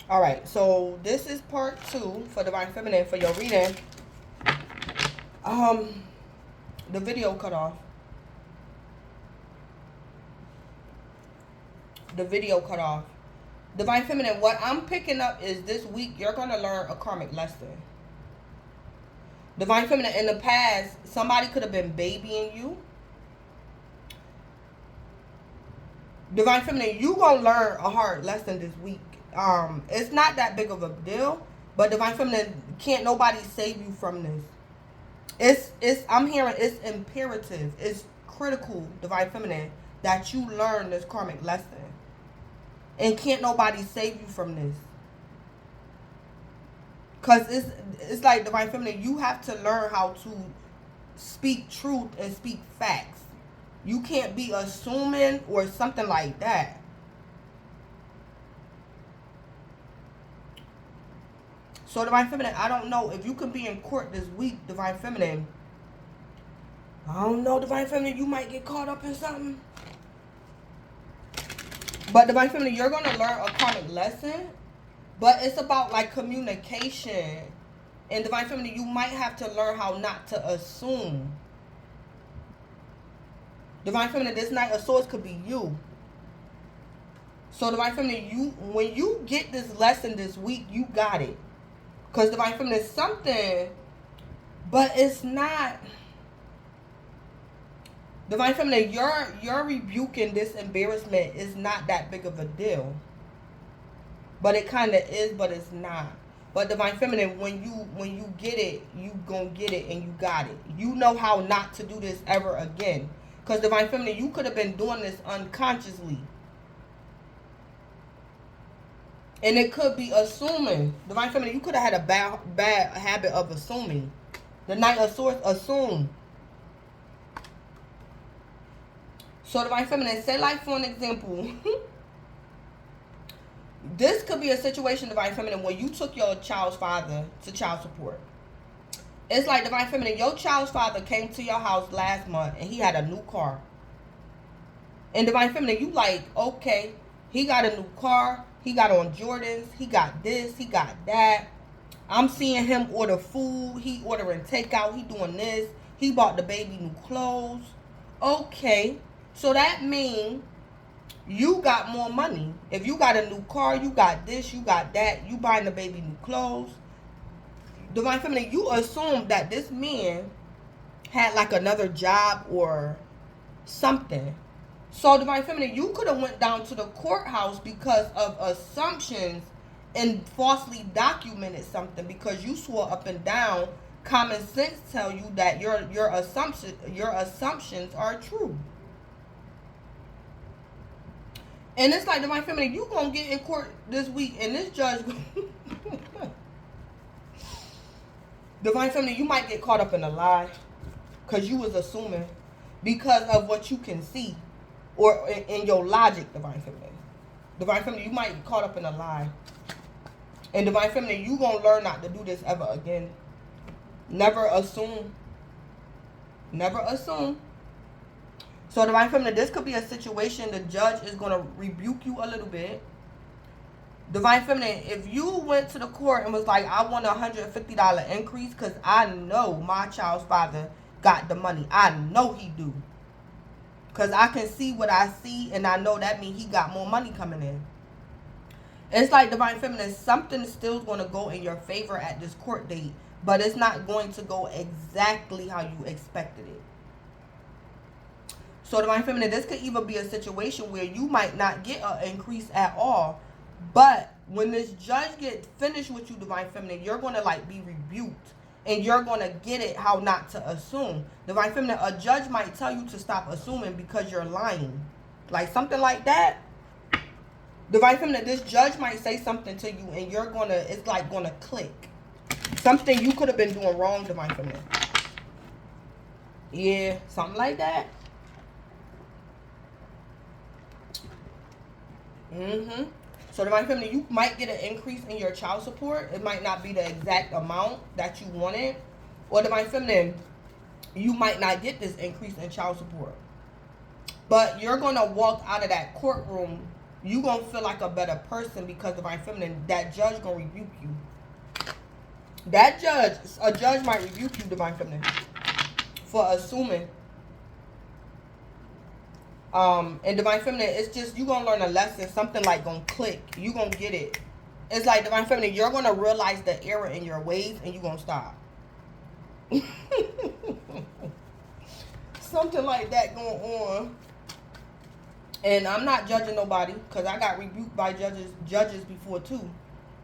All right, so this is part 2 for Divine Feminine for your reading. The video cut off. The video cut off. Divine Feminine, what I'm picking up is this week you're going to learn a karmic lesson. Divine Feminine, in the past, somebody could have been babying you. Divine Feminine, you going to learn a hard lesson this week. It's not that big of a deal, but Divine Feminine, can't nobody save you from this. I'm hearing it's imperative, it's critical, Divine Feminine, that you learn this karmic lesson. And can't nobody save you from this. Because it's like, Divine Feminine, you have to learn how to speak truth and speak facts. You can't be assuming or something like that. So, Divine Feminine, I don't know if you can be in court this week, Divine Feminine. I don't know, Divine Feminine, you might get caught up in something. But Divine Feminine, you're going to learn a karmic lesson. But it's about like communication. And Divine Feminine, you might have to learn how not to assume. Divine Feminine, this Knight of Swords could be you. So Divine Feminine, when you get this lesson this week, you got it. Because Divine Feminine is something, but it's not. Divine Feminine, you're rebuking this embarrassment is not that big of a deal. But it kind of is, but it's not. But Divine Feminine, when you get it, you gonna get it and you got it. You know how not to do this ever again. Because Divine Feminine, you could have been doing this unconsciously. And it could be assuming. Divine Feminine, you could have had a bad habit of assuming. The Knight of Swords, assume. So Divine Feminine, say like for an example, this could be a situation, Divine Feminine, where you took your child's father to child support. It's like, Divine Feminine, your child's father came to your house last month and he had a new car. And Divine Feminine, you like, okay, he got a new car. He got on Jordans. He got this. He got that. I'm seeing him order food. He ordering takeout. He doing this. He bought the baby new clothes. Okay. So that means you got more money. If you got a new car, you got this, you got that. You buying the baby new clothes. Divine Feminine, you assume that this man had like another job or something. So, Divine Feminine, you could have went down to the courthouse because of assumptions and falsely documented something because you swore up and down. Common sense tell you that your assumptions are true. And it's like, Divine Feminine, you gonna get in court this week and this judge Divine Feminine, you might get caught up in a lie because you was assuming because of what you can see. Or in your logic, Divine Feminine. Divine Feminine, you might get caught up in a lie. And Divine Feminine, you going to learn not to do this ever again. Never assume. Never assume. So Divine Feminine, this could be a situation the judge is going to rebuke you a little bit. Divine Feminine, if you went to the court and was like, I want a $150 increase because I know my child's father got the money. I know he do. Because I can see what I see, and I know that means he got more money coming in. It's like, Divine Feminine, something is still going to go in your favor at this court date, but it's not going to go exactly how you expected it. So, Divine Feminine, this could even be a situation where you might not get an increase at all, but when this judge gets finished with you, Divine Feminine, you're going to like be rebuked. And you're going to get it how not to assume. Divine Feminine, a judge might tell you to stop assuming because you're lying. Like something like that. Divine Feminine, this judge might say something to you and you're going to, it's like going to click. Something you could have been doing wrong, Divine Feminine. Yeah, something like that. So Divine Feminine, you might get an increase in your child support. It might not be the exact amount that you wanted. Or Divine Feminine, you might not get this increase in child support. But you're going to walk out of that courtroom You gonna feel like a better person because divine feminine, that judge gonna rebuke you. That judge, a judge might rebuke you, divine feminine, for assuming. And divine feminine, it's just you gonna learn a lesson. Something like gonna click. You gonna get it. It's like divine feminine, you're gonna realize the error in your ways, and you gonna stop. Something like that going on. And I'm not judging nobody, because I got rebuked by judges before too.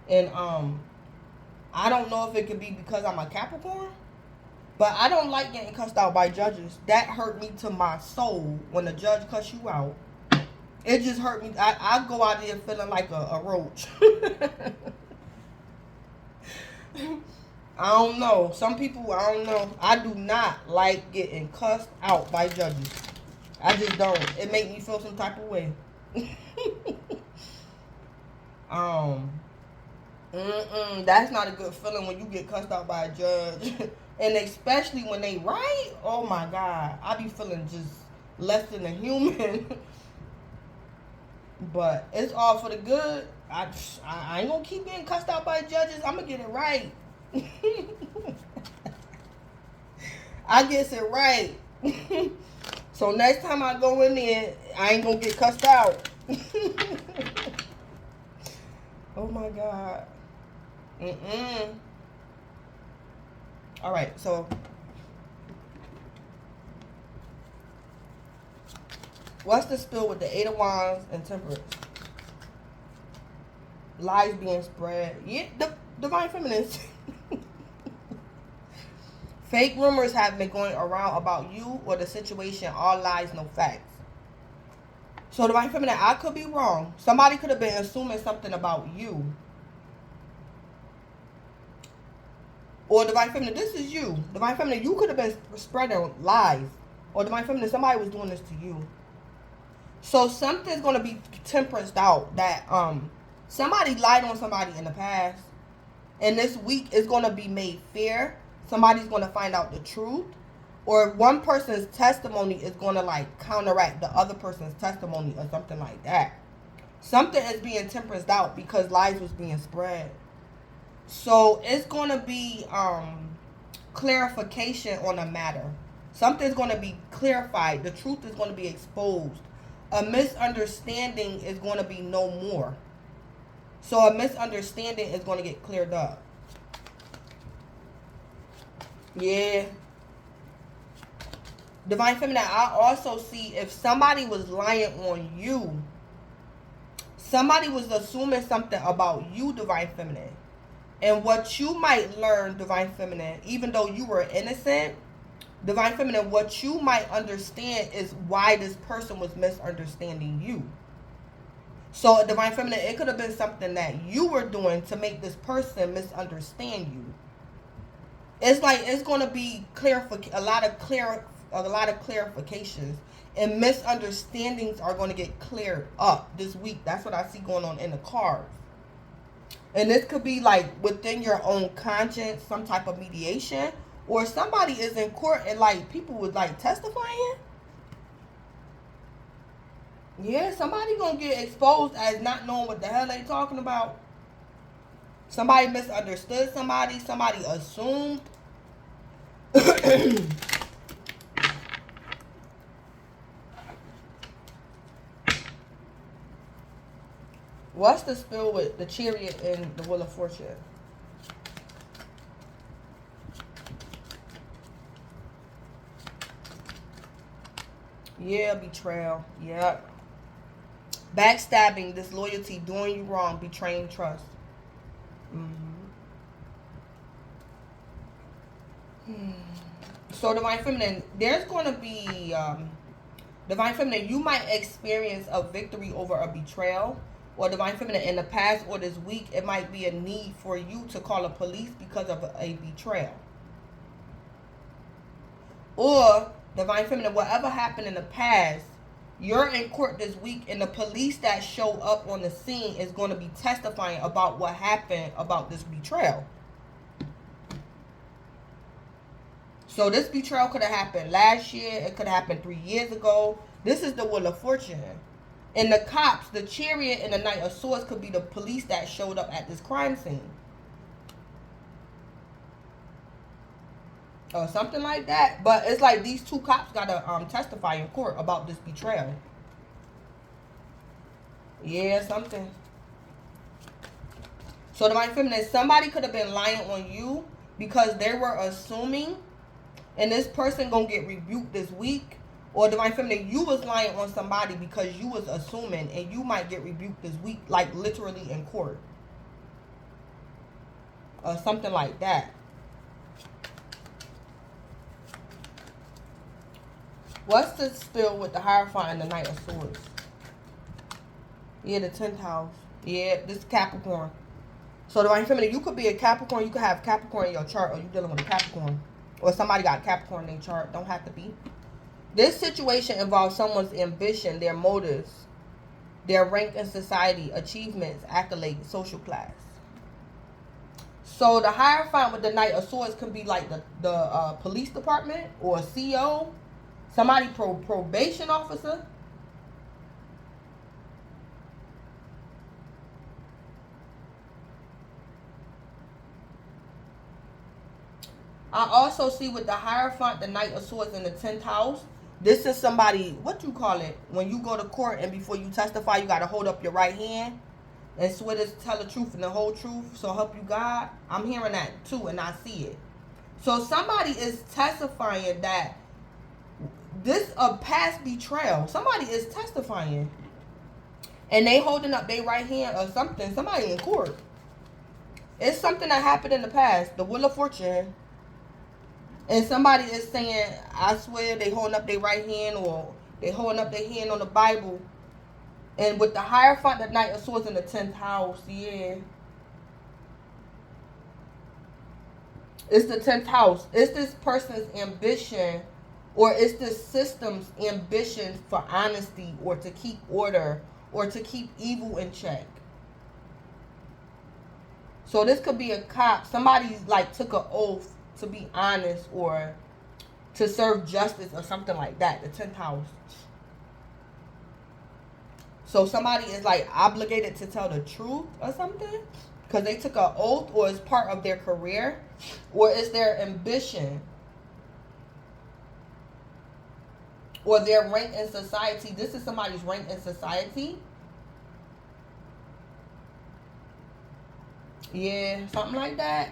And I don't know if it could be because I'm a Capricorn, but I don't like getting cussed out by judges. That hurt me to my soul when a judge cuss you out. It just hurt me. I go out there feeling like a roach. I don't know. Some people, I don't know. I do not like getting cussed out by judges. I just don't. It make me feel some type of way. That's not a good feeling when you get cussed out by a judge. And especially when they right. Oh my God. I be feeling just less than a human. But it's all for the good. I ain't gonna keep getting cussed out by judges. I'm gonna get it right. I gets it right. So next time I go in there, I ain't gonna get cussed out. Oh my God. All right, so what's the spill with the 8 of Wands and Temperance? Lies being spread. Yeah, the divine feminine. Fake rumors have been going around about you or the situation. All lies, no facts. So divine feminine, I could be wrong. Somebody could have been assuming something about you. Or divine feminine, this is you. Divine feminine, you could have been spreading lies. Or divine feminine, somebody was doing this to you. So something's going to be temperanced out. That somebody lied on somebody in the past. And this week is going to be made fair. Somebody's going to find out the truth. Or one person's testimony is going to like counteract the other person's testimony or something like that. Something is being temperanced out because lies was being spread. So it's going to be clarification on a matter. Something's going to be clarified. The truth is going to be exposed. A misunderstanding is going to be no more. So a misunderstanding is going to get cleared up. Yeah. Divine feminine, I also see if somebody was lying on you. Somebody was assuming something about you, divine feminine. And what you might learn, divine feminine, even though you were innocent, divine feminine, what you might understand is why this person was misunderstanding you. So divine feminine, it could have been something that you were doing to make this person misunderstand you. It's like it's going to be a lot of clarifications, and misunderstandings are going to get cleared up this week. That's what I see going on in the cards. And this could be like within your own conscience, some type of mediation, or somebody is in court and like people would like testifying. Yeah, somebody gonna get exposed as not knowing what the hell they talking about. Somebody misunderstood somebody. Somebody assumed. What's the spill with the Chariot and the Wheel of Fortune? Yeah, betrayal. Yep. Backstabbing, disloyalty, doing you wrong, betraying trust. So divine feminine, there's going to be divine feminine, you might experience a victory over a betrayal. Or divine feminine, in the past or this week, it might be a need for you to call the police because of a betrayal. Or divine feminine, whatever happened in the past, you're in court this week, and the police that show up on the scene is going to be testifying about what happened about this betrayal. So this betrayal could have happened last year. It could have happened 3 years ago. This is the Wheel of Fortune. And the cops, the chariot and the Knight of Swords could be the police that showed up at this crime scene. Or something like that. But it's like these two cops got to testify in court about this betrayal. Yeah, something. So Divine Feminine, somebody could have been lying on you because they were assuming, and this person gonna get rebuked this week. Or Divine Feminine, you was lying on somebody because you was assuming, and you might get rebuked this week, like literally in court. Or something like that. What's the spill with the Hierophant and the Knight of Swords? Yeah, the 10th house. Yeah, this is Capricorn. So Divine Feminine, you could be a Capricorn. You could have Capricorn in your chart, or you dealing with a Capricorn. Or somebody got Capricorn in their chart. Don't have to be. This situation involves someone's ambition, their motives, their rank in society, achievements, accolades, social class. So the Hierophant with the Knight of Swords could be like the police department or a CEO. Somebody probation officer. I also see with the Hierophant, the Knight of Swords in the 10th house. This is somebody, what you call it? When you go to court and before you testify, you got to hold up your right hand and swear to tell the truth and the whole truth. So help you God. I'm hearing that too, and I see it. So somebody is testifying that this a past betrayal. Somebody is testifying. And they holding up their right hand or something. Somebody in court. It's something that happened in the past. The Wheel of Fortune. And somebody is saying, I swear, they holding up their right hand, or they holding up their hand on the Bible. And with the Hierophant, the Knight of Swords in the 10th house, yeah. It's the 10th house. It's this person's ambition, or it's this system's ambition for honesty, or to keep order, or to keep evil in check. So this could be a cop. Somebody like took an oath to be honest, or to serve justice, or something like that. The 10th house. So somebody is like obligated to tell the truth or something because they took an oath, or it's part of their career, or it's their ambition, or their rank in society. This is somebody's rank in society. Yeah, something like that.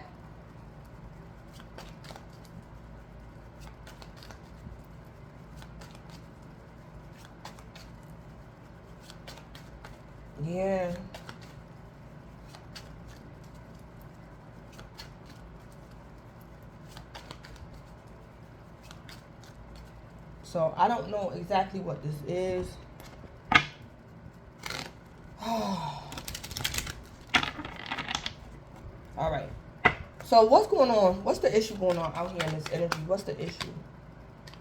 Yeah. So I don't know exactly what this is. All right. So what's going on? What's the issue going on out here in this energy? What's the issue?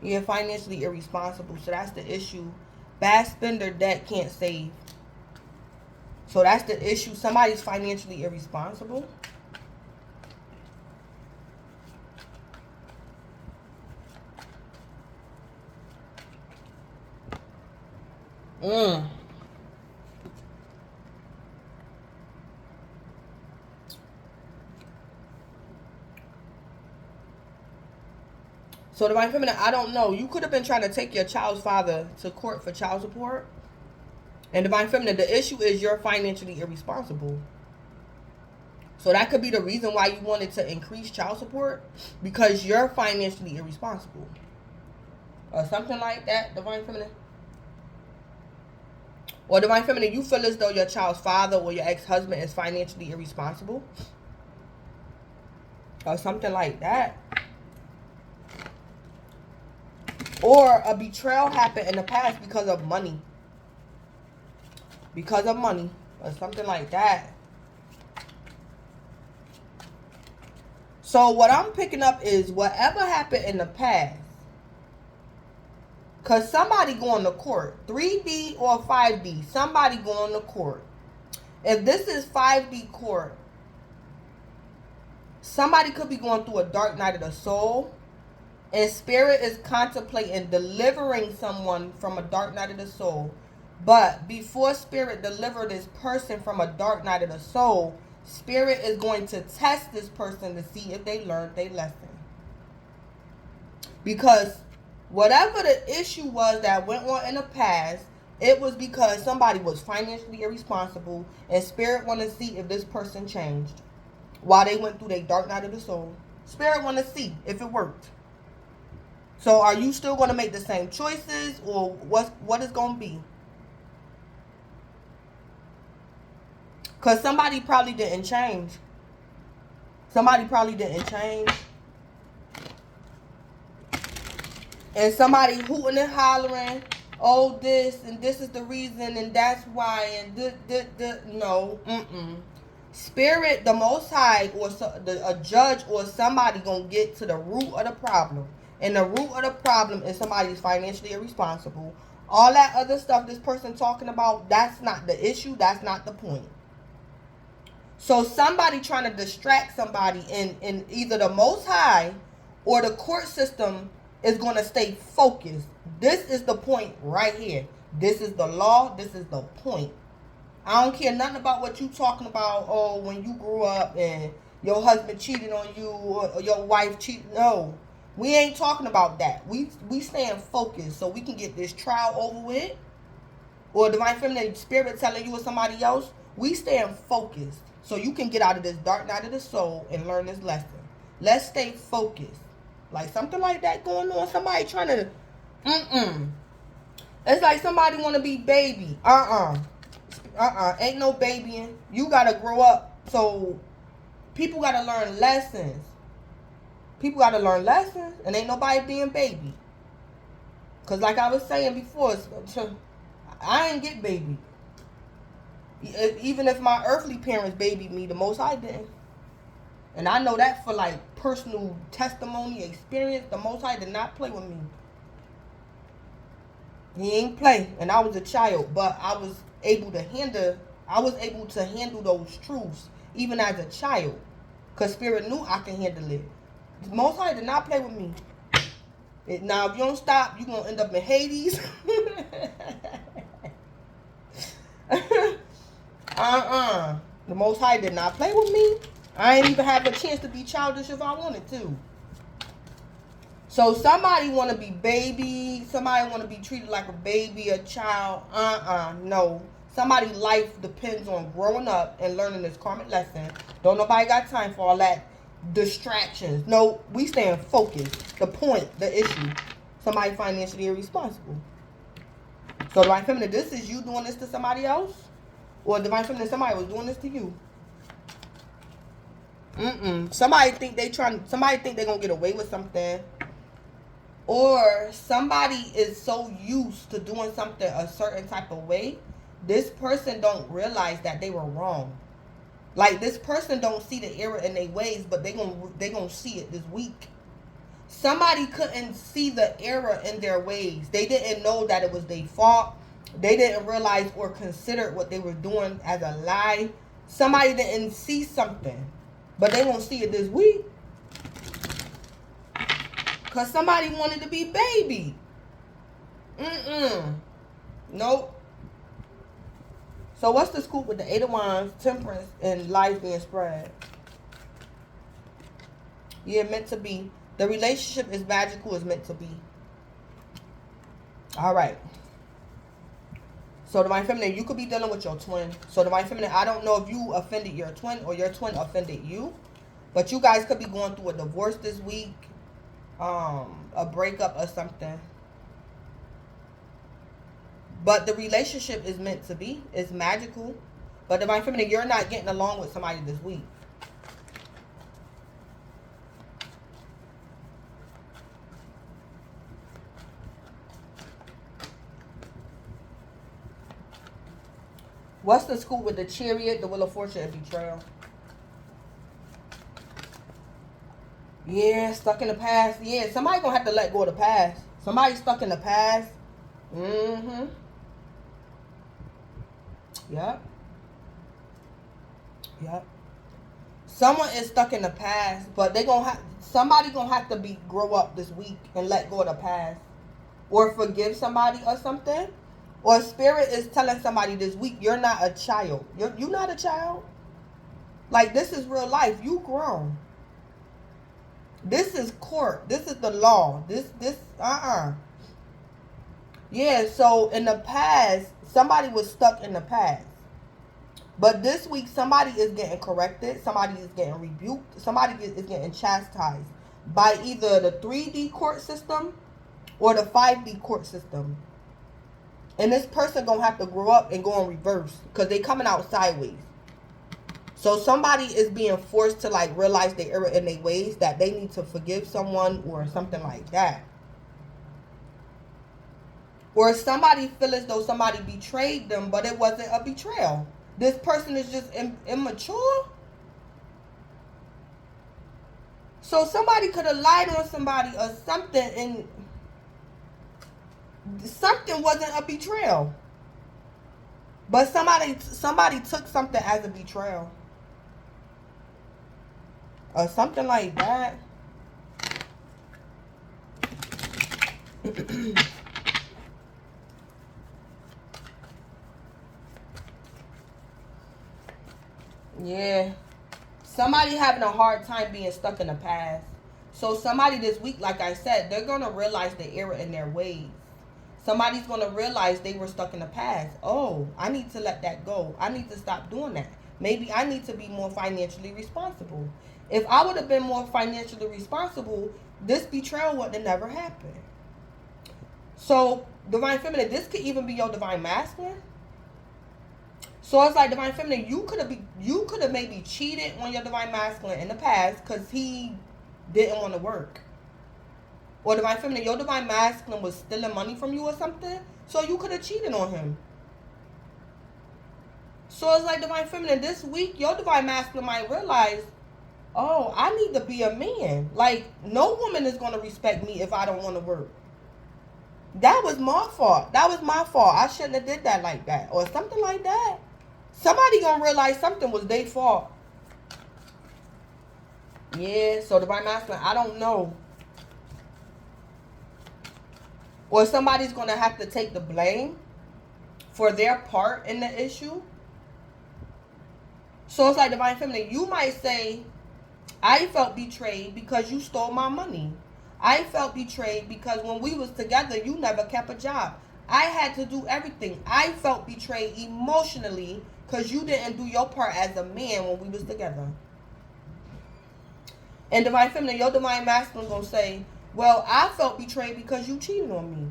Yeah, financially irresponsible. So that's the issue. Bad spender, debt can't save. So that's the issue. Somebody's financially irresponsible. So Divine Feminine, I don't know. You could have been trying to take your child's father to court for child support. And Divine Feminine, the issue is you're financially irresponsible. So that could be the reason why you wanted to increase child support, because you're financially irresponsible. Or something like that, Divine Feminine. Or Divine Feminine, you feel as though your child's father or your ex-husband is financially irresponsible. Or something like that. Or a betrayal happened in the past because of money. Because of money. Or something like that. So what I'm picking up is whatever happened in the past. Because somebody going to court. 3D or 5D. Somebody going to court. If this is 5D court, somebody could be going through a dark night of the soul. And spirit is contemplating delivering someone from a dark night of the soul. But before Spirit deliver this person from a dark night of the soul, Spirit is going to test this person to see if they learned their lesson. Because whatever the issue was that went on in the past, it was because somebody was financially irresponsible, and Spirit want to see if this person changed while they went through their dark night of the soul. Spirit want to see if it worked. So are you still going to make the same choices, or what is going to be? Because somebody probably didn't change. Somebody probably didn't change. And somebody hooting and hollering, oh, this, and this is the reason, and that's why, and no. Spirit, the Most High, or a judge or somebody going to get to the root of the problem. And the root of the problem is somebody's financially irresponsible. All that other stuff this person talking about, that's not the issue. That's not the point. So somebody trying to distract somebody in either the Most High or the court system is going to stay focused. This is the point right here. This is the law. This is the point. I don't care nothing about what you talking about. Oh, when you grew up and your husband cheated on you or your wife cheated. No, we ain't talking about that. We staying focused so we can get this trial over with. Or divine feminine spirit telling you or somebody else. We staying focused so you can get out of this dark night of the soul and learn this lesson. Let's stay focused. Like something like that going on. Somebody trying to. It's like somebody want to be baby. Ain't no babying. You gotta grow up. So people gotta learn lessons. People gotta learn lessons, and ain't nobody being baby. Cause like I was saying before, I ain't get baby. Even if my earthly parents babied me, the Most High didn't. And I know that for like personal testimony, experience. The Most High did not play with me. He ain't play, and I was a child, but I was able to handle those truths even as a child, cause Spirit knew I can handle it. The Most High did not play with me. Now if you don't stop, you gonna end up in Hades. The Most High did not play with me. I ain't even have a chance to be childish if I wanted to. So somebody want to be baby. Somebody want to be treated like a baby, a child. No. Somebody's life depends on growing up and learning this karmic lesson. Don't nobody got time for all that distractions. No, we staying focused. The point, the issue. Somebody financially irresponsible. So divine feminine, this is you doing this to somebody else? Or divine feminine, somebody was doing this to you? Somebody think they gonna get away with something. Or somebody is so used to doing something a certain type of way, this person don't realize that they were wrong. Like this person don't see the error in their ways, but they gonna see it this week. Somebody couldn't see the error in their ways. They didn't know that it was their fault. They didn't realize or consider what they were doing as a lie. Somebody didn't see something, but they gonna see it this week. Because somebody wanted to be baby. Nope. So what's the scoop with the 8 of Wands, Temperance, and lies being spread? Yeah, meant to be. The relationship is magical, is meant to be. All right. So divine feminine, you could be dealing with your twin. So divine feminine, I don't know if you offended your twin or your twin offended you. But you guys could be going through a divorce this week. A breakup or something. But the relationship is meant to be. It's magical. But divine feminine, you're not getting along with somebody this week. What's the scoop with the Chariot, the Wheel of Fortune, and betrayal? Yeah, stuck in the past. Yeah, somebody gonna have to let go of the past. Somebody stuck in the past. Yep. Someone is stuck in the past, but somebody gonna have to grow up this week and let go of the past, or forgive somebody or something, Or spirit is telling somebody this week, you're not a child. You're not a child. Like, this is real life. You grown. This is court. This is the law. Yeah, so in the past, somebody was stuck in the past. But this week, somebody is getting corrected. Somebody is getting rebuked. Somebody is getting chastised by either the 3D court system or the 5D court system. And this person going to have to grow up and go in reverse because they coming out sideways. So somebody is being forced to like realize the error in their ways, that they need to forgive someone or something like that. Or somebody feel as though somebody betrayed them, but it wasn't a betrayal. This person is just immature. So somebody could have lied on somebody or something, and something wasn't a betrayal. But somebody took something as a betrayal. Or something like that. Yeah. Somebody having a hard time being stuck in the past. So somebody this week, like I said, they're going to realize the error in their ways. Somebody's going to realize they were stuck in the past. Oh, I need to let that go. I need to stop doing that. Maybe I need to be more financially responsible. If I would have been more financially responsible, this betrayal would have never happened. So, divine feminine, this could even be your divine masculine. So it's like, divine feminine, you could have maybe cheated on your divine masculine in the past because he didn't want to work. Or divine feminine, your divine masculine was stealing money from you or something, so you could have cheated on him. So it's like, divine feminine, this week your divine masculine might realize, oh, I need to be a man. Like, no woman is going to respect me if I don't want to work. That was my fault. That was my fault. I shouldn't have did that like that. Or something like that. Somebody going to realize something was their fault. Yeah, so divine masculine, I don't know. Or somebody's going to have to take the blame for their part in the issue. So it's like, divine feminine, you might say, I felt betrayed because you stole my money. I felt betrayed because when we was together, you never kept a job. I had to do everything. I felt betrayed emotionally because you didn't do your part as a man when we was together. And divine feminine, your divine masculine gonna say, well, I felt betrayed because you cheated on me.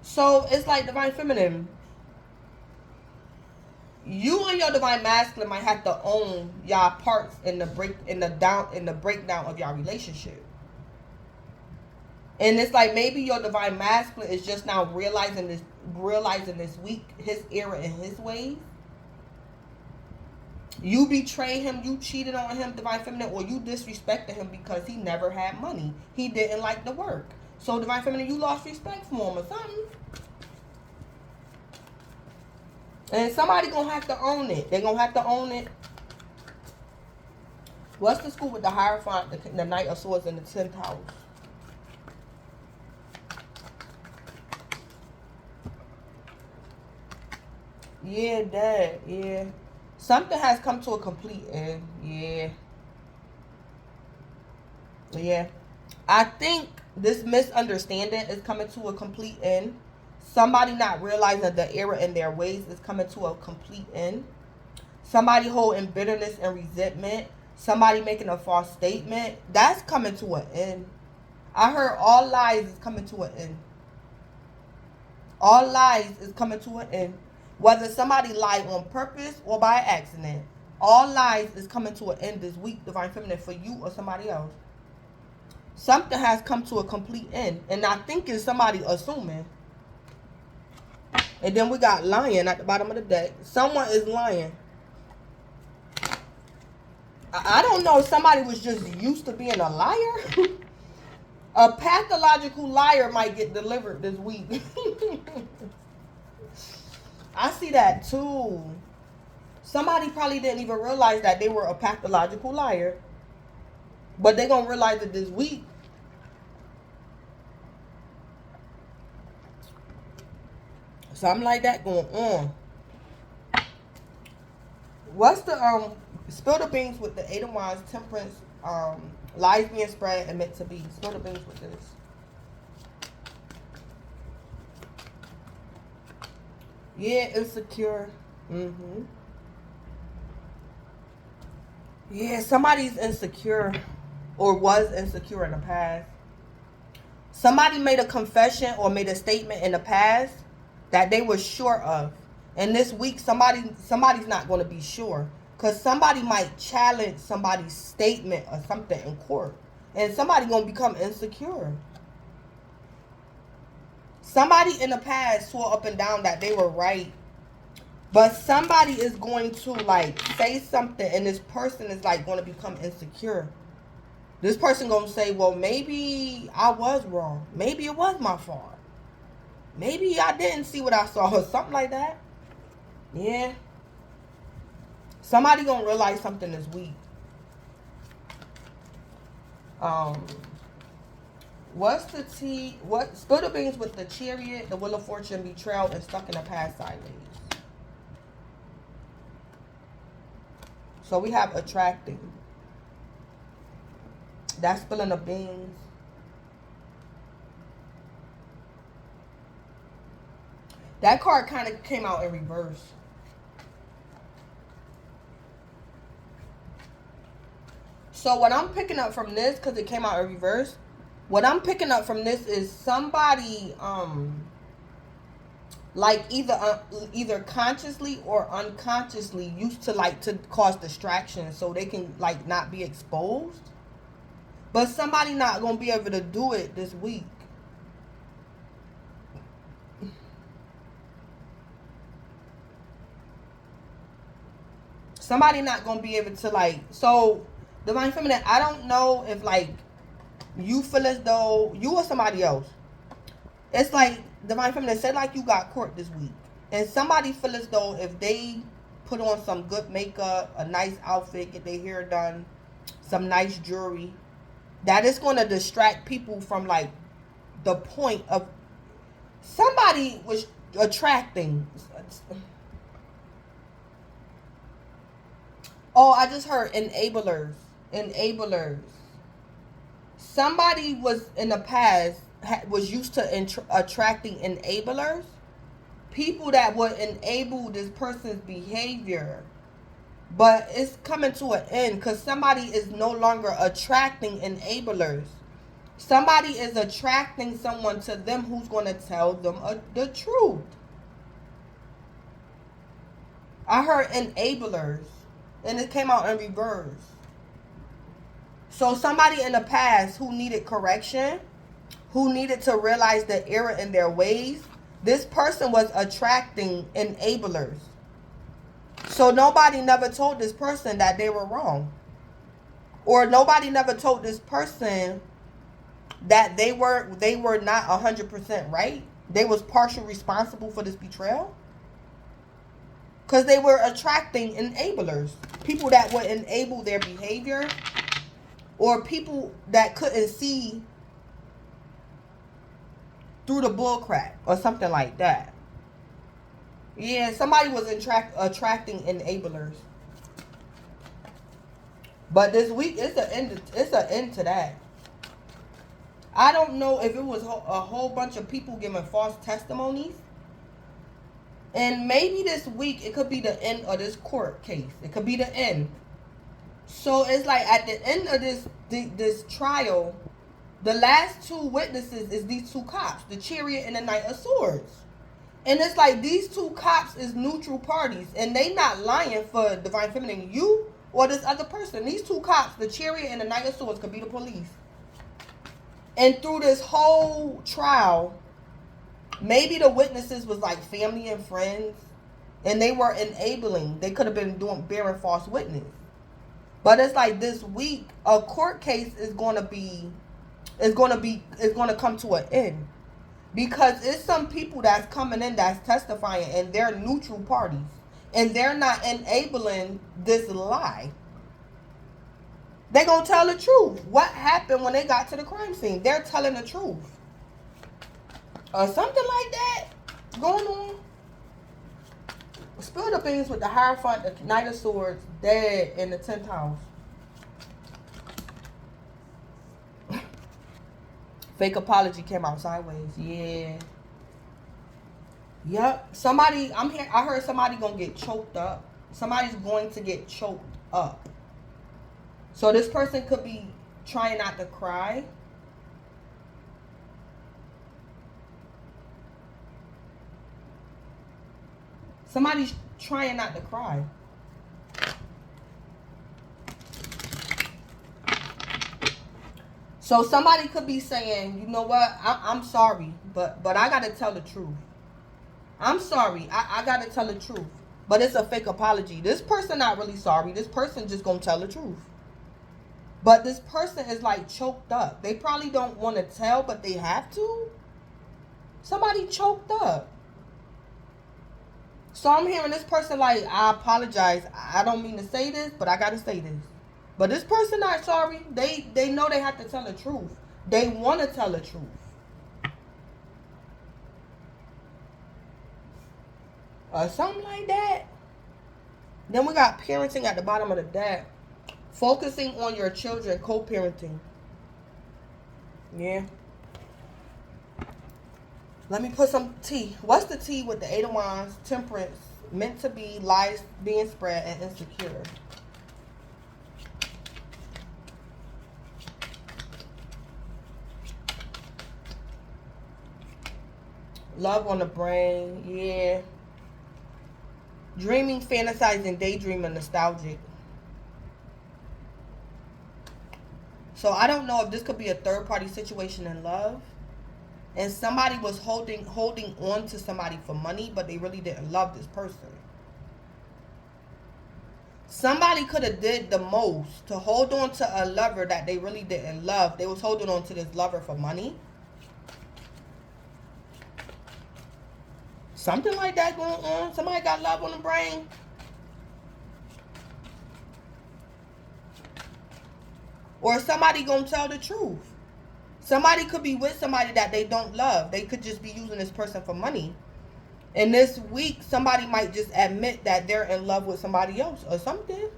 So it's like, divine feminine, you and your divine masculine might have to own y'all parts in the breakdown of y'all relationship. And it's like, maybe your divine masculine is just now realizing this week his error in his ways. You betrayed him, you cheated on him, divine feminine, or you disrespected him because he never had money. He didn't like the work. So divine feminine, you lost respect for him or something. And somebody gonna have to own it. They're gonna have to own it. What's the school with the Hierophant, the Knight of Swords, and the 10th house? Yeah, Dad. Yeah. Something has come to a complete end. Yeah. Yeah. I think this misunderstanding is coming to a complete end. Somebody not realizing the error in their ways is coming to a complete end. Somebody holding bitterness and resentment. Somebody making a false statement. That's coming to an end. I heard all lies is coming to an end. All lies is coming to an end. Whether somebody lied on purpose or by accident, all lies is coming to an end this week, divine feminine, for you or somebody else. Something has come to a complete end. And I think it's somebody assuming. And then we got lying at the bottom of the deck. Someone is lying. I don't know if somebody was just used to being a liar. A pathological liar might get delivered this week. I see that too. Somebody probably didn't even realize that they were a pathological liar. But they're going to realize it this week. Something like that going on. What's the spill the beans with the Eight of Wands, Temperance, lies being spread and meant to be. Spill the beans with this. Yeah, insecure. Yeah, somebody's insecure or was insecure in the past. Somebody made a confession or made a statement in the past that they were sure of. And this week, somebody's not going to be sure. Because somebody might challenge somebody's statement or something in court. And somebody going to become insecure. Somebody in the past swore up and down that they were right. But somebody is going to like say something and this person is like going to become insecure. This person going to say, well, maybe I was wrong. Maybe it was my fault. Maybe I didn't see what I saw or something like that. Yeah. Somebody going to realize something this week. What's the tea? What spill the beans with the Chariot, the Wheel of Fortune, betrayal, and stuck in the past sideways? So we have attracting. That's spilling the beans. That card kind of came out in reverse. So what I'm picking up from this, because it came out in reverse, what I'm picking up from this is somebody, like either consciously or unconsciously used to like to cause distractions so they can like not be exposed. But somebody not going to be able to do it this week. Somebody not going to be able to like, so Divine Feminine, I don't know if like you feel as though you or somebody else. It's like Divine Feminine said like you got court this week. And somebody feel as though if they put on some good makeup, a nice outfit, get their hair done, some nice jewelry, that is going to distract people from like the point of somebody was attracting. Oh, I just heard enablers. Enablers. Somebody was in the past was used to attracting enablers. People that would enable this person's behavior. But it's coming to an end because somebody is no longer attracting enablers. Somebody is attracting someone to them who's going to tell them the truth. I heard enablers. And it came out in reverse. So somebody in the past who needed correction, who needed to realize the error in their ways, this person was attracting enablers. So nobody never told this person that they were wrong. Or nobody never told this person that they were not 100% right. They was partially responsible for this betrayal. Because they were attracting enablers. People that would enable their behavior. Or people that couldn't see through the bullcrap. Or something like that. Yeah, somebody was attracting enablers. But this week, it's an end to that. I don't know if it was a whole bunch of people giving false testimonies. And maybe this week, it could be the end of this court case. It could be the end. So it's like at the end of this trial, the last two witnesses is these two cops, the Chariot and the Knight of Swords. And it's like these two cops is neutral parties. And they not lying for Divine Feminine, you or this other person. These two cops, the Chariot and the Knight of Swords, could be the police. And through this whole trial, maybe the witnesses was like family and friends. And they were enabling. They could have been bearing false witness. But it's like this week, a court case is going to come to an end. Because it's some people that's coming in that's testifying and they're neutral parties. And they're not enabling this lie. They're going to tell the truth. What happened when they got to the crime scene? They're telling the truth. Or something like that going on. Spill the beans with the Hierophant, the Knight of Swords, dead in the 10th house. Fake apology came out sideways. Yeah. Yep. Somebody, I heard somebody gonna get choked up. Somebody's going to get choked up. So this person could be trying not to cry. Somebody's trying not to cry. So somebody could be saying, you know what, I'm sorry, but I got to tell the truth. I'm sorry, I got to tell the truth. But it's a fake apology. This person not really sorry. This person just going to tell the truth. But this person is like choked up. They probably don't want to tell, but they have to. Somebody choked up. So I'm hearing this person like, I apologize. I don't mean to say this, but I got to say this. But this person not sorry. They know they have to tell the truth. They want to tell the truth. Or something like that. Then we got parenting at the bottom of the deck. Focusing on your children, co-parenting. Yeah. Let me put some tea. What's the tea with the 8 of Wands, Temperance, meant to be, lies being spread, and insecure? Love on the brain, yeah. Dreaming, fantasizing, daydreaming, nostalgic. So I don't know if this could be a third-party situation in love. And somebody was holding on to somebody for money, but they really didn't love this person. Somebody could have did the most to hold on to a lover that they really didn't love. They was holding on to this lover for money. Something like that going on. Somebody got love on the brain. Or somebody gonna tell the truth. Somebody could be with somebody that they don't love. They could just be using this person for money. And this week, somebody might just admit that they're in love with somebody else or something.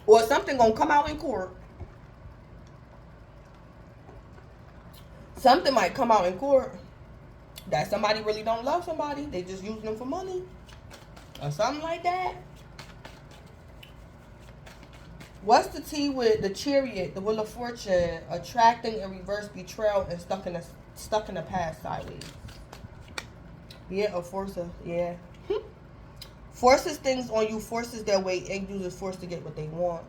Or something gonna come out in court. Something might come out in court that somebody really don't love somebody. They just using them for money. Or something like that. What's the tea with the Chariot, the Wheel of Fortune, attracting in reverse, betrayal, and stuck in the past sideways? Yeah, a forcer. Yeah. Forces things on you, forces their way, and uses force to get what they want.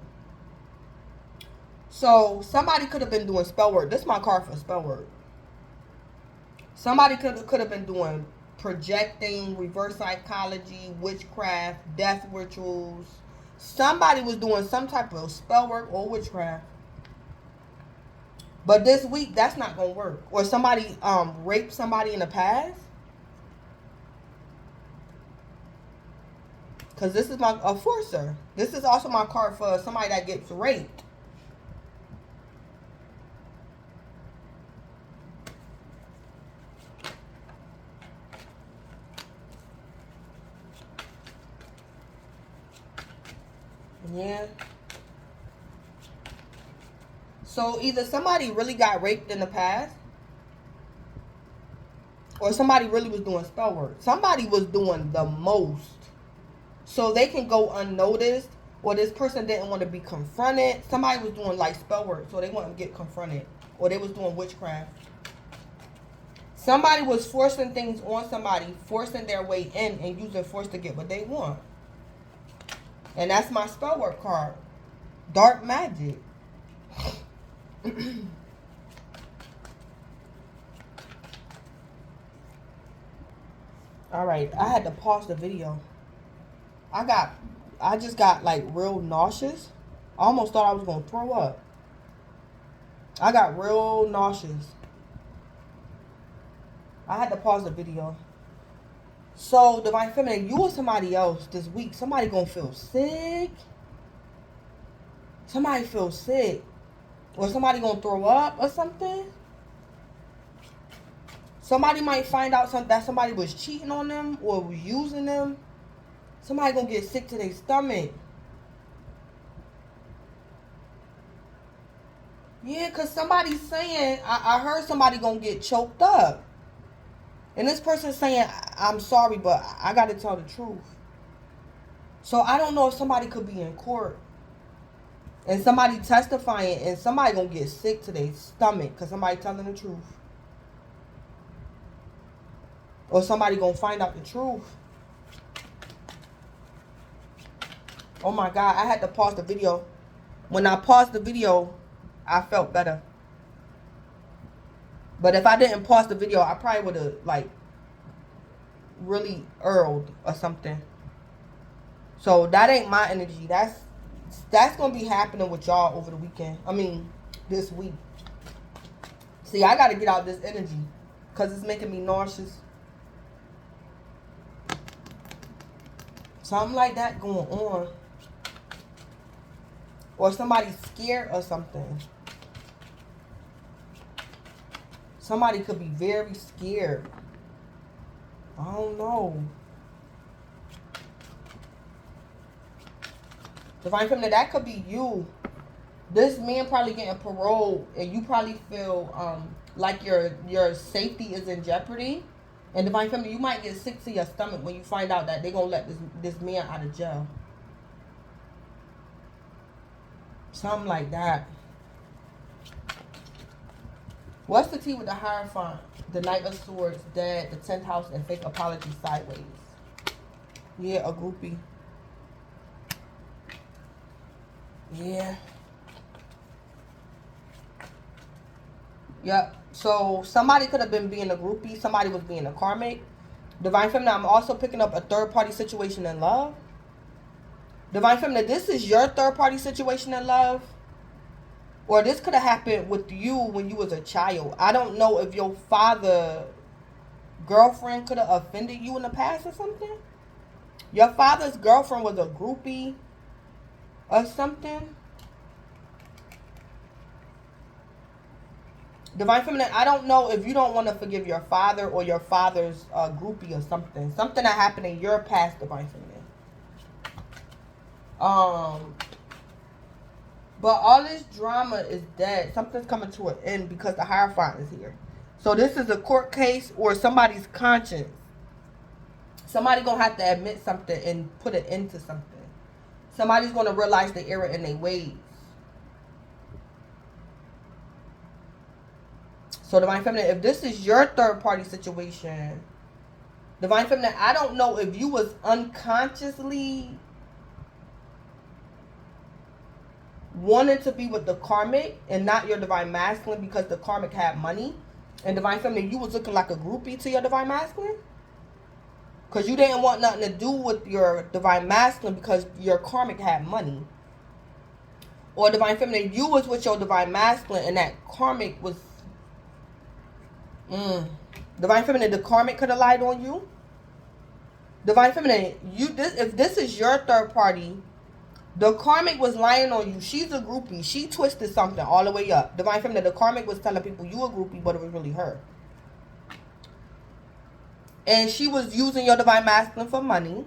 So somebody could have been doing spell work. This is my card for spell work. Somebody could have been doing projecting, reverse psychology, witchcraft, death rituals. Somebody was doing some type of spell work or witchcraft. But this week, that's not going to work. Or somebody raped somebody in the past. Because this is a forcer. This is also my card for somebody that gets raped. Yeah. So either somebody really got raped in the past, or somebody really was doing spell work. Somebody was doing the most. So they can go unnoticed, or this person didn't want to be confronted. Somebody was doing like spell work, so they wouldn't get confronted. Or they was doing witchcraft. Somebody was forcing things on somebody, forcing their way in and using force to get what they want. And that's my spell work card. Dark magic. Alright, I had to pause the video. I just got like real nauseous. I almost thought I was going to throw up. I got real nauseous. I had to pause the video. So, Divine Feminine, you or somebody else this week, somebody gonna feel sick. Somebody feel sick. Or somebody gonna throw up or something. Somebody might find out that somebody was cheating on them or was using them. Somebody gonna get sick to their stomach. Yeah, because somebody's saying, I heard somebody gonna get choked up. And this person's saying, I'm sorry, but I gotta tell the truth. So I don't know if somebody could be in court and somebody testifying and somebody gonna get sick to their stomach because somebody telling the truth. Or somebody gonna find out the truth. Oh my God, I had to pause the video. When I paused the video, I felt better. But if I didn't pause the video, I probably would have, like, really earled or something. So that ain't my energy. That's going to be happening with y'all over the weekend. I mean, this week. See, I got to get out this energy because it's making me nauseous. Something like that going on. Or somebody's scared or something. Somebody could be very scared. I don't know. Divine Feminine, that could be you. This man probably getting paroled and you probably feel like your safety is in jeopardy. And Divine Feminine, you might get sick to your stomach when you find out that they're going to let this man out of jail. Something like that. What's the tea with the Hierophant, the Knight of Swords, Dead, the 10th house, and fake apology sideways? Yeah, a groupie. Yeah. Yep. So somebody could have been being a groupie. Somebody was being a karmic. Divine Feminine, I'm also picking up a third-party situation in love. Divine Feminine, this is your third-party situation in love. Or this could have happened with you when you was a child. I don't know if your father, girlfriend could have offended you in the past or something. Your father's girlfriend was a groupie or something. Divine Feminine, I don't know if you don't want to forgive your father or your father's groupie or something. Something that happened in your past, Divine Feminine. But all this drama is dead. Something's coming to an end because the Hierophant is here. So this is a court case or somebody's conscience. Somebody going to have to admit something and put an end to something. Somebody's going to realize the error in their ways. So Divine Feminine, if this is your third party situation, Divine Feminine, I don't know if you was unconsciously wanted to be with the karmic and not your Divine Masculine because the karmic had money. And Divine Feminine, you was looking like a groupie to your Divine Masculine. Because you didn't want nothing to do with your Divine Masculine because your karmic had money. Or Divine Feminine, you was with your Divine Masculine and that karmic was... Divine Feminine, the karmic could have lied on you. Divine Feminine, if this is your third party, the karmic was lying on you. She's a groupie. She twisted something all the way up. Divine Feminine, the karmic was telling people you a groupie, but it was really her. And she was using your Divine Masculine for money.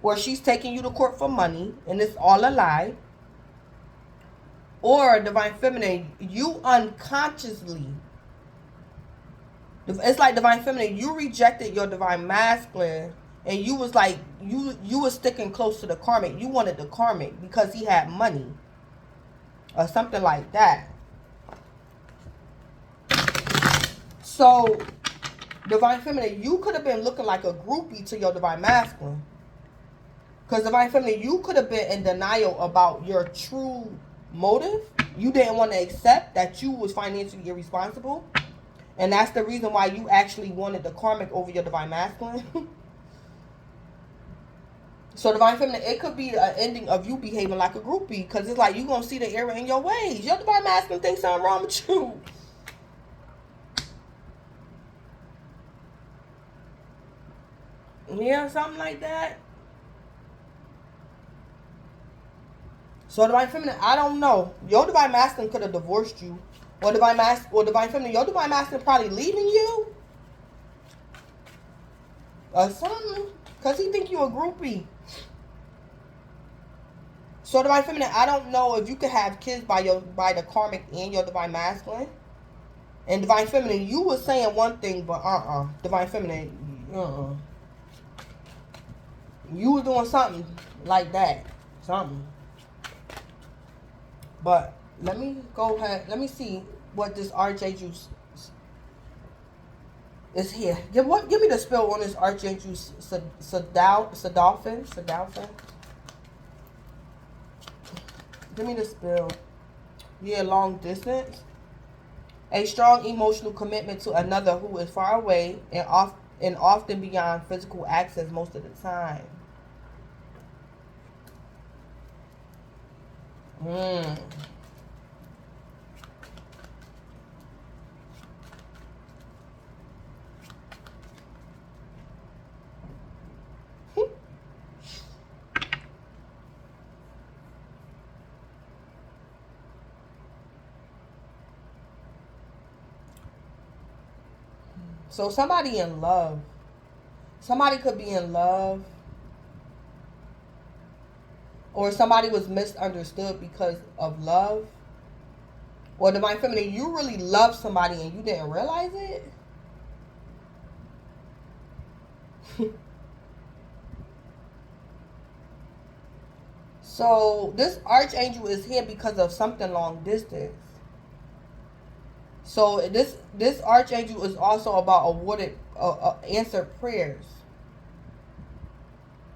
Or she's taking you to court for money, and it's all a lie. Or Divine Feminine, you unconsciously... It's like Divine Feminine, you rejected your Divine Masculine and you was like, you was sticking close to the karmic. You wanted the karmic because he had money. Or something like that. So, Divine Feminine, you could have been looking like a groupie to your Divine Masculine. Because Divine Feminine, you could have been in denial about your true motive. You didn't want to accept that you was financially irresponsible. And that's the reason why you actually wanted the karmic over your Divine Masculine. So Divine Feminine, it could be an ending of you behaving like a groupie. Because it's like you're going to see the error in your ways. Your Divine Masculine thinks something wrong with you. Yeah, something like that. So Divine Feminine, I don't know. Your Divine Masculine could have divorced you. Or Divine Feminine, your Divine Masculine probably leaving you. Or something. Because he think you a groupie. So divine feminine, I don't know if you could have kids by the karmic and your divine masculine. And divine feminine, you were saying one thing, but divine feminine, you were doing something like that, something. But let me go ahead. Let me see what this archangel is here. Give me the spell on this archangel Sadalfin. Give me the spell. Yeah, long distance. A strong emotional commitment to another who is far away and often beyond physical access most of the time. So somebody in love. Somebody could be in love. Or somebody was misunderstood because of love. Or divine feminine, you really love somebody and you didn't realize it. So this archangel is here because of something long distance. So this archangel is also about awarded answered prayers.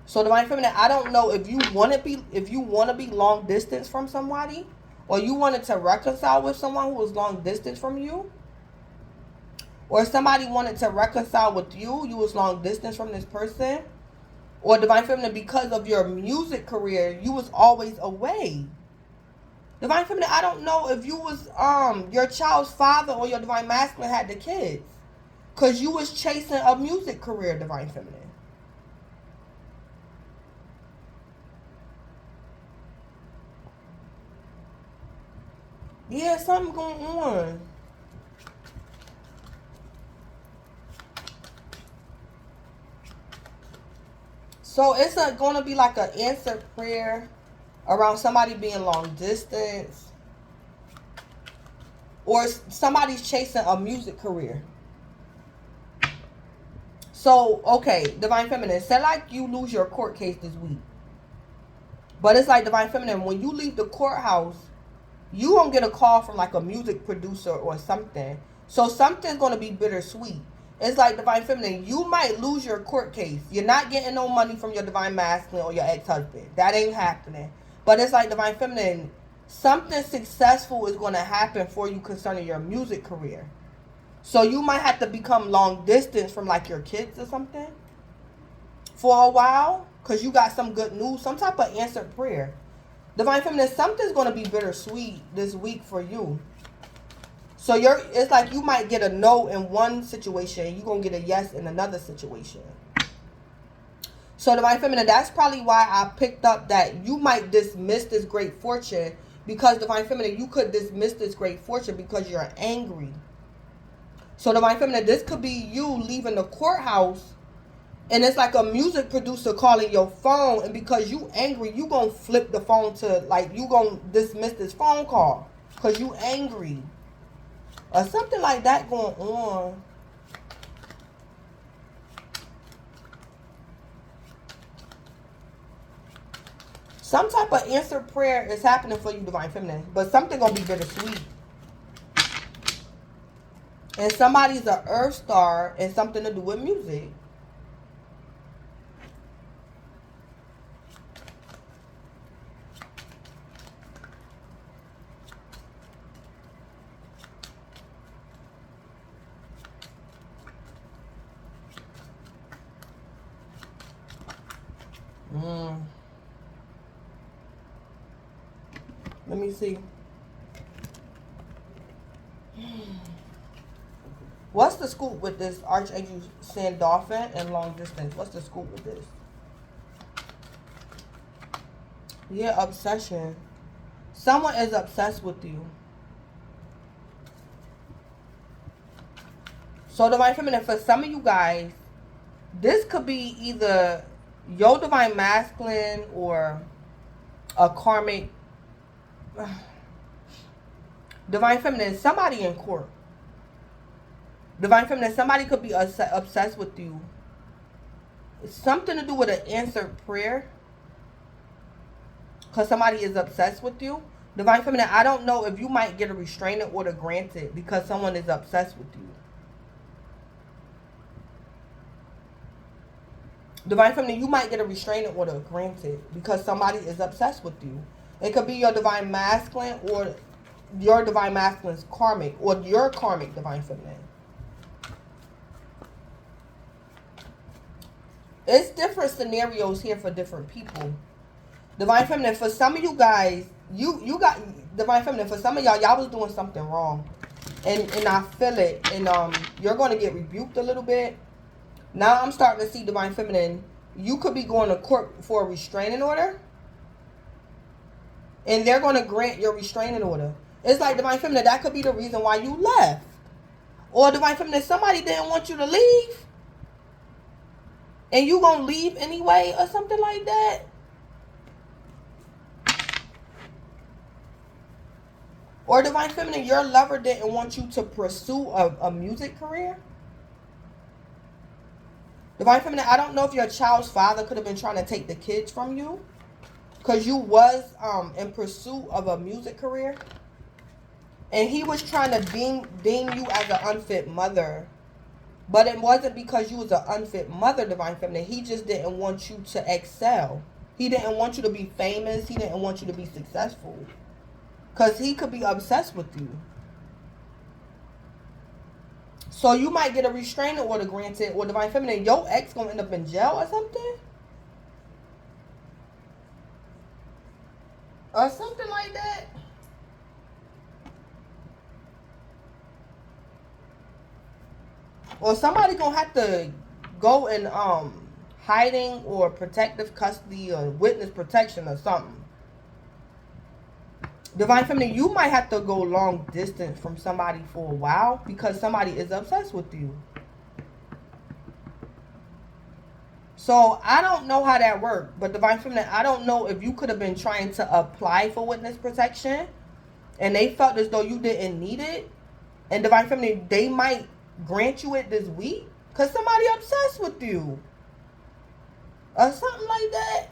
So divine feminine, I don't know if you want to be long distance from somebody, or you wanted to reconcile with someone who was long distance from you, or somebody wanted to reconcile with you. You was long distance from this person, or divine feminine, because of your music career, you was always away. Divine feminine, I don't know if you was your child's father or your divine masculine had the kids, cause you was chasing a music career, divine feminine. Yeah, something going on. So it's going to be like an answered prayer around somebody being long distance, or somebody's chasing a music career. So, okay, divine feminine, say like you lose your court case this week. But it's like divine feminine, when you leave the courthouse, you won't get a call from like a music producer or something. So something's going to be bittersweet. It's like divine feminine, you might lose your court case. You're not getting no money from your divine masculine or your ex-husband. That ain't happening. But it's like divine feminine, something successful is going to happen for you concerning your music career. So you might have to become long distance from like your kids or something for a while, because you got some good news, some type of answered prayer. Divine feminine, something's going to be bittersweet this week for you. So it's like you might get a no in one situation, you're going to get a yes in another situation. So divine feminine, that's probably why I picked up that you might dismiss this great fortune, because divine feminine, you could dismiss this great fortune because you're angry. So divine feminine, this could be you leaving the courthouse, and it's like a music producer calling your phone, and because you angry, you gonna flip the phone to, like, you gonna dismiss this phone call because you angry. Or something like that going on. Some type of answered prayer is happening for you, divine feminine, but something gonna be bittersweet. And somebody's an earth star and something to do with music. Let me see. What's the scoop with this Archangel Sandalphon and long distance? What's the scoop with this? Yeah, obsession. Someone is obsessed with you. So divine feminine, for some of you guys, this could be either your divine masculine or a karmic divine feminine, somebody in court. Divine feminine, somebody could be obsessed with you. It's something to do with an answered prayer. Because somebody is obsessed with you. Divine feminine, I don't know if you might get a restraining order granted because someone is obsessed with you. Divine feminine, you might get a restraining order granted because somebody is obsessed with you. It could be your divine masculine or your divine masculine's karmic or your karmic divine feminine. It's different scenarios here for different people. Divine feminine, for some of you guys, you got divine feminine. For some of y'all was doing something wrong, and I feel it, and you're going to get rebuked a little bit. Now I'm starting to see divine feminine. You could be going to court for a restraining order, and they're going to grant your restraining order. It's like divine feminine, that could be the reason why you left, or divine feminine, somebody didn't want you to leave, and you gonna leave anyway, or something like that. Or divine feminine, your lover didn't want you to pursue a music career. Divine feminine, I don't know if your child's father could have been trying to take the kids from you because you was in pursuit of a music career, and he was trying to deem you as an unfit mother. But it wasn't because you was an unfit mother, divine feminine. He just didn't want you to excel. He didn't want you to be famous. He didn't want you to be successful. Because he could be obsessed with you. So you might get a restraining order granted, or divine feminine, your ex gonna end up in jail or something. Or something like that. Or somebody gonna have to go in hiding or protective custody or witness protection or something. Divine feminine, you might have to go long distance from somebody for a while because somebody is obsessed with you. So I don't know how that worked, but divine feminine, I don't know if you could have been trying to apply for witness protection and they felt as though you didn't need it. And divine feminine, they might grant you it this week because somebody obsessed with you or something like that.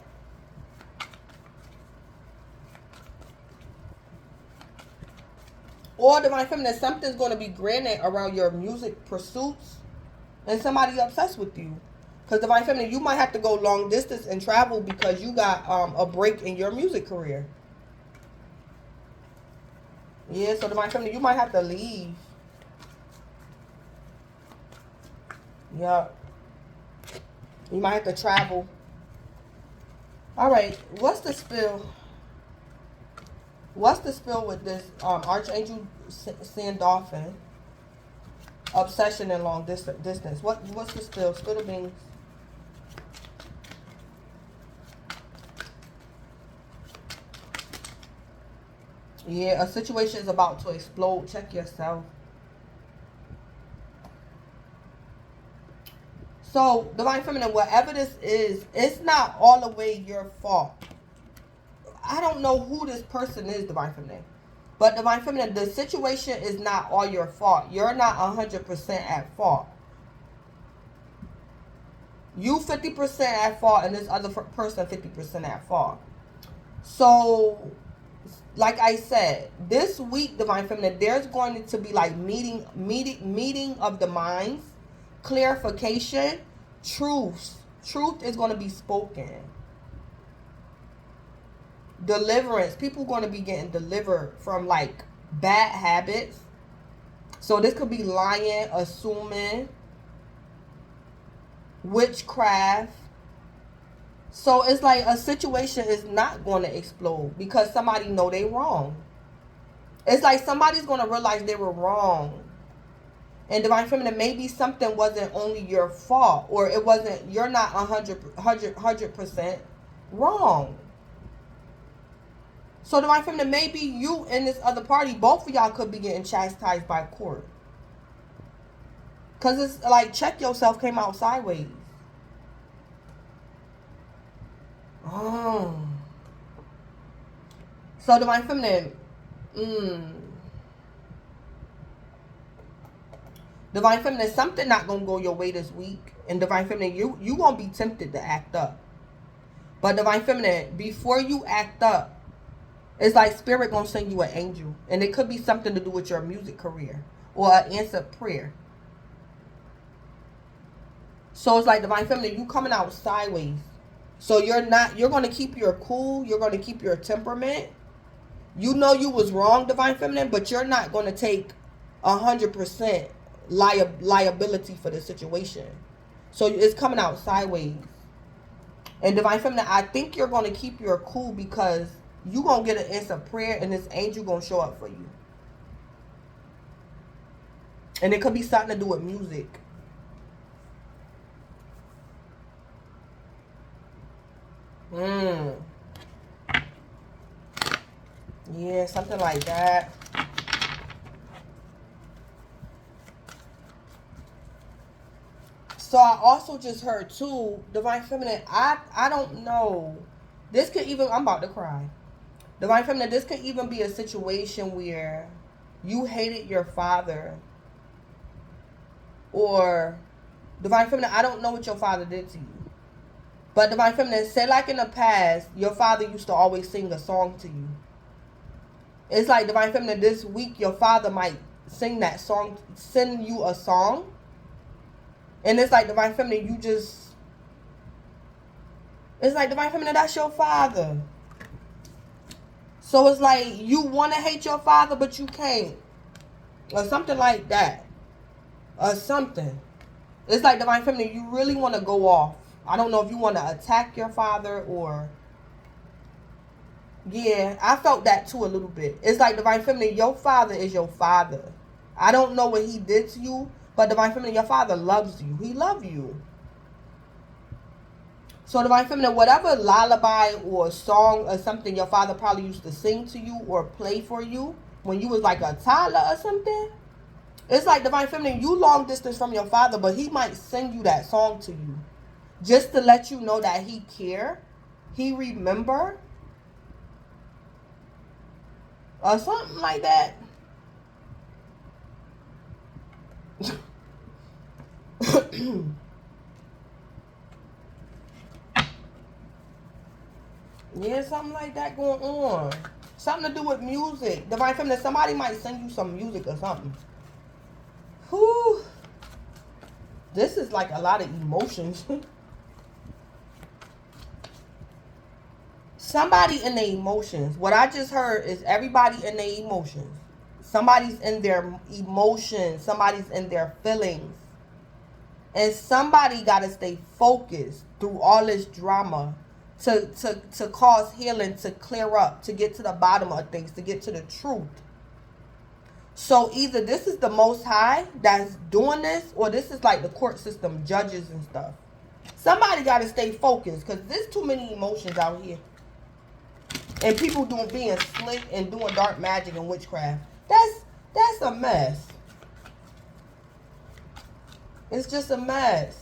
Or divine feminine, something's going to be granted around your music pursuits and somebody obsessed with you. Because divine feminine, you might have to go long distance and travel because you got a break in your music career. Yeah, so divine feminine, you might have to leave. Yup. You might have to travel. All right, what's the spill? What's the spill with this Archangel Sandalphon? Obsession and long distance. What's the spill? Spill the beans. Yeah, a situation is about to explode. Check yourself. So, divine feminine, whatever this is, it's not all the way your fault. I don't know who this person is, divine feminine. But divine feminine, the situation is not all your fault. You're not 100% at fault. You 50% at fault and this other person 50% at fault. So, like I said, this week, divine feminine, there's going to be like meeting of the minds, clarification, truth. Truth is going to be spoken. Deliverance. People going to be getting delivered from like bad habits. So this could be lying, assuming, witchcraft. So it's like a situation is not going to explode because somebody know they wrong. It's like somebody's going to realize they were wrong. And divine feminine, maybe something wasn't only your fault, or it wasn't, you're not 100% wrong. So divine feminine, maybe you and this other party, both of y'all could be getting chastised by court. Because it's like, check yourself came out sideways. So divine feminine, divine feminine, something not gonna go your way this week. And divine feminine, you gonna be tempted to act up. But divine feminine, before you act up, it's like spirit gonna send you an angel, and it could be something to do with your music career or an answered prayer. So it's like divine feminine, you coming out sideways. So you're gonna keep your cool, you're gonna keep your temperament. You know you was wrong, divine feminine, but you're not gonna take 100% liability for the situation. So it's coming out sideways. And divine feminine, I think you're gonna keep your cool because you gonna get an answer prayer, and this angel gonna show up for you. And it could be something to do with music. Yeah, something like that. So I also just heard too, divine feminine, I don't know. This could even, I'm about to cry. Divine feminine, this could even be a situation where you hated your father. Or divine feminine, I don't know what your father did to you. But divine feminine, say like in the past, your father used to always sing a song to you. It's like divine feminine, this week your father might sing that song, send you a song. And it's like divine feminine, you just, it's like divine feminine, that's your father. So it's like you want to hate your father, but you can't. Or something like that. Or something. It's like divine feminine, you really want to go off. I don't know if you want to attack your father or... Yeah, I felt that too a little bit. It's like divine feminine, your father is your father. I don't know what he did to you, but divine feminine, your father loves you. He loves you. So divine feminine, whatever lullaby or song or something your father probably used to sing to you or play for you when you was like a toddler or something, it's like divine feminine, you long distance from your father, but he might sing you that song to you just to let you know that he care, he remember, or something like that. Yeah, something like that going on. Something to do with music. Divine feminine, somebody might send you some music or something. Whew. This is like a lot of emotions. Somebody in their emotions. What I just heard is everybody in their emotions. Somebody's in their emotions. Somebody's in their feelings. And somebody got to stay focused through all this drama to cause healing, to clear up, to get to the bottom of things, to get to the truth. So either this is the Most High that's doing this, or this is like the court system, judges and stuff. Somebody got to stay focused because there's too many emotions out here. And people being slick and doing dark magic and witchcraft. That's a mess. It's just a mess.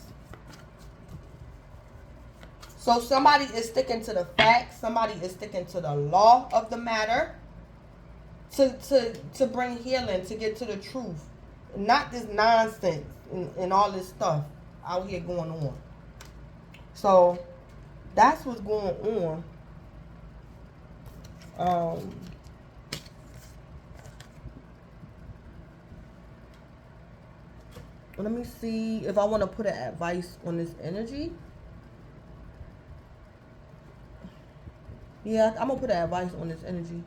So somebody is sticking to the facts. Somebody is sticking to the law of the matter. To bring healing, to get to the truth. Not this nonsense and all this stuff out here going on. So that's what's going on. Let me see if I want to put an advice on this energy. Yeah, I'm going to put an advice on this energy.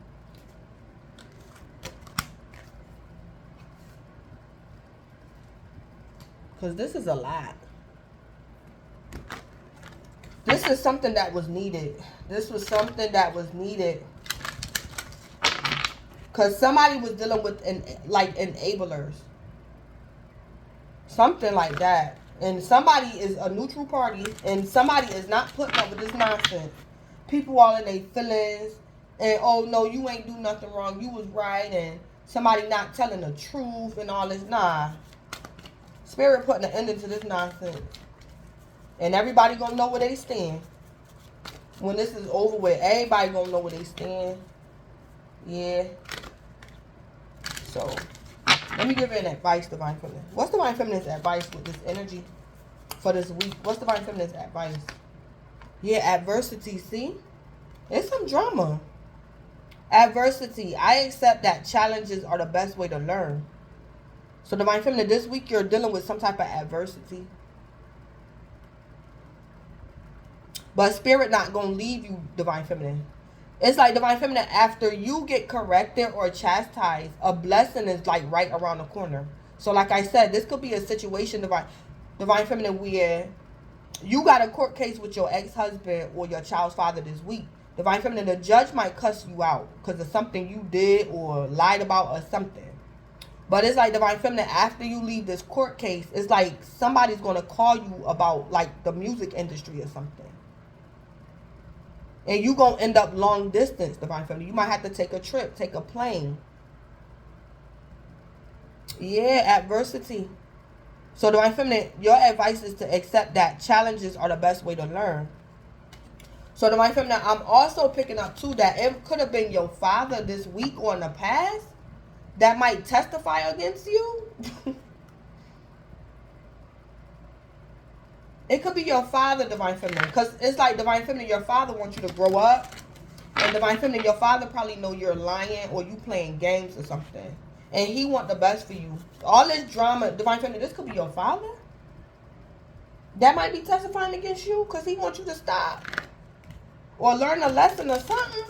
Because this is a lot. This is something that was needed. This was something that was needed. Because somebody was dealing with like enablers. Something like that. And somebody is a neutral party. And somebody is not putting up with this nonsense. People all in their feelings. And, oh, no, you ain't do nothing wrong. You was right. And somebody not telling the truth and all this. Nah. Spirit putting an end to this nonsense. And everybody gonna know where they stand. When this is over with, everybody gonna know where they stand. Yeah. So, let me give you an advice, Divine Feminine. What's Divine Feminine's advice with this energy for this week? What's Divine Feminine's advice? Yeah, adversity, see? It's some drama. Adversity. I accept that challenges are the best way to learn. So, Divine Feminine, this week you're dealing with some type of adversity. But Spirit not going to leave you, Divine Feminine. It's like, Divine Feminine, after you get corrected or chastised, a blessing is like right around the corner. So like I said, this could be a situation, Divine Feminine, where you got a court case with your ex-husband or your child's father this week. Divine Feminine, the judge might cuss you out because of something you did or lied about or something. But it's like, Divine Feminine, after you leave this court case, it's like somebody's going to call you about like the music industry or something. And you going to end up long distance, Divine Feminine. You might have to take a trip, take a plane. Yeah, adversity. So, Divine Feminine, your advice is to accept that challenges are the best way to learn. So, Divine Feminine, I'm also picking up, too, that it could have been your father this week or in the past that might testify against you. It could be your father, Divine Feminine. Because it's like, Divine Feminine, your father wants you to grow up. And Divine Feminine, your father probably know you're lying or you playing games or something. And he want the best for you. All this drama, Divine Feminine, this could be your father. That might be testifying against you because he wants you to stop. Or learn a lesson or something.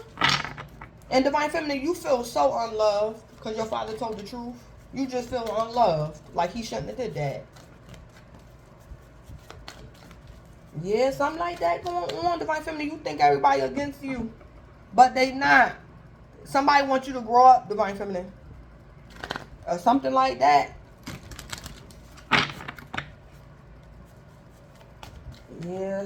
And Divine Feminine, you feel so unloved because your father told the truth. You just feel unloved. Like he shouldn't have did that. Yeah, something like that going on, Divine Feminine. You think everybody against you, but they not. Somebody wants you to grow up, Divine Feminine. Or something like that. Yeah.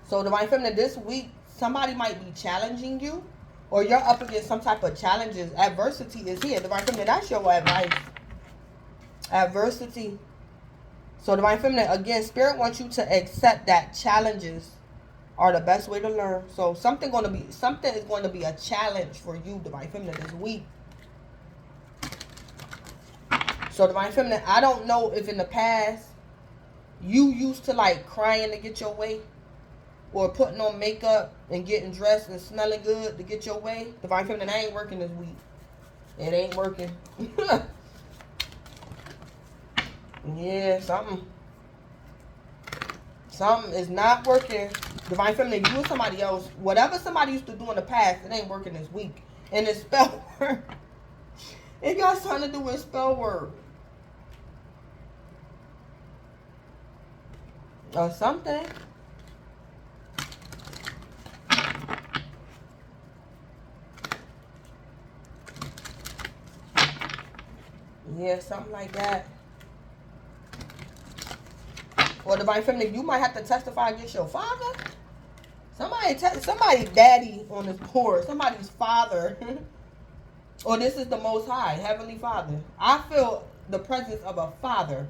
So, Divine Feminine, this week, somebody might be challenging you. Or you're up against some type of challenges. Adversity is here. Divine Feminine, that's your advice. Adversity. So, Divine Feminine, again, Spirit wants you to accept that challenges are the best way to learn. So, something is going to be a challenge for you, Divine Feminine, this week. So, Divine Feminine, I don't know if in the past you used to like crying to get your way, or putting on makeup and getting dressed and smelling good to get your way. Divine Feminine, that ain't working this week. It ain't working. Yeah, something is not working. Divine Feminine, you or somebody else, whatever somebody used to do in the past, it ain't working this week. And it's spell work. It got something to do with spell work. Or something. Yeah, something like that. Or Divine Feminine, you might have to testify against your father. Somebody's daddy on this board. Somebody's father. Or this is the Most High, Heavenly Father. I feel the presence of a father.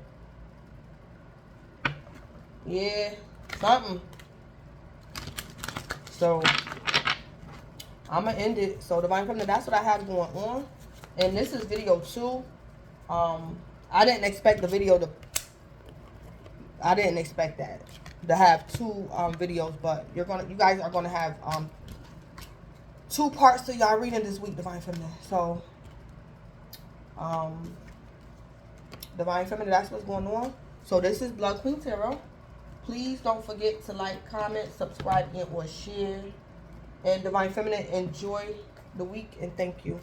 Yeah, something. So, I'm going to end it. So, Divine Feminine, that's what I have going on. And this is video 2. I didn't expect the video to... I didn't expect that to have 2 videos, but you guys are gonna have 2 parts to y'all reading this week, Divine Feminine. So, Divine Feminine, that's what's going on. So this is Blood Queen Tarot. Please don't forget to like, comment, subscribe, and or share. And Divine Feminine, enjoy the week and thank you.